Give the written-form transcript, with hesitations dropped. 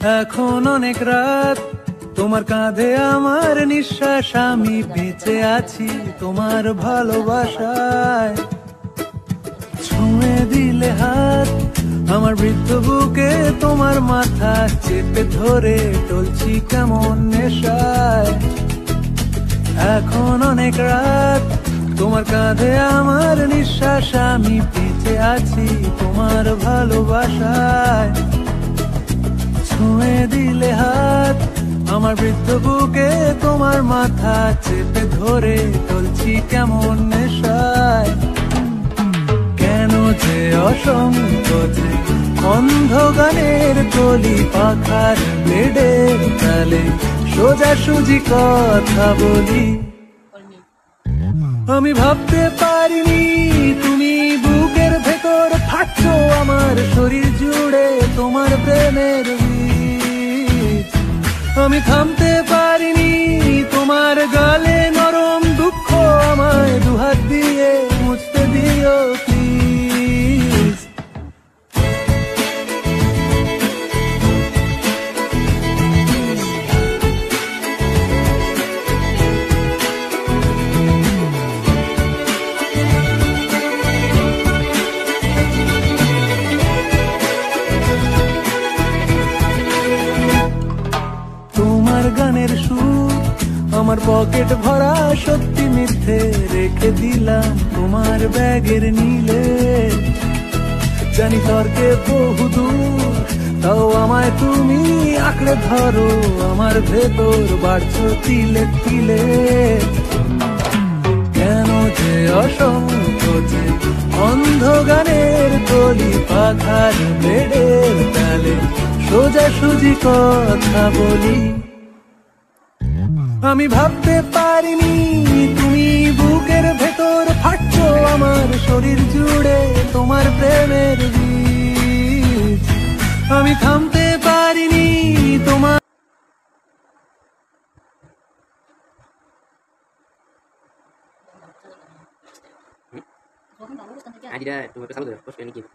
এখন অনেক রাত, তোমার কাঁধে আমার নিঃশ্বাস, আমি বেঁচে আছি তোমার ভালোবাসায়। ছুঁয়ে দিলে হাত আমার বৃদ্ধ বুকে, তোমার মাথা চেপে ধরে টলছি কেমন নেশায়। এখন অনেক রাত, তোমার কাঁধে আমার নিঃশ্বাস, আমি বেঁচে আছি তোমার ভালোবাসায়। ছুঁয়ে দিলে হাত আমার বৃদ্ধ বুকে, তোমার মাথা চেপে ধরে টলছি কেমন নেশায়। কেন যে অসংকোচে অন্ধ গানের কলি পাখার ব্লেডের তালে সোজাসুজি কথা বলি। আমি ভাবতে পারিনি তুমি বুকের ভেতর থাকছো, আমার শরীর জুড়ে তোমার প্রেমের বীজ। আমি থামতে পারিনি তোমার গালে নরম দুঃখ, আমায় দুহাত দিয়ে মুছতে দিও প্লিজ। তোমার গানের সুর আমার পকেট ভরা, সত্যি মিথ্যে রেখে দিলাম তোমার ব্যাগের নীলে। জানি তর্কে বহুদূর, তাও আমায় তুমি আঁকড়ে ধরো, আমার ভেতর বাড়ছো তিলে তিলে। কেন যে অসংকোচে অন্ধ গানের কলি পাখার ব্লেডের তালে সোজাসুজি কথা বলি। আমি ভাবতে পারিনি তুমি বুকের ভেতর ফাটছো, আমার শরীর জুড়ে তোমার প্রেমের বীজ। আমি থামতে পারিনি তোমার। Tidak, cuma kesal udah, bos kayak gini.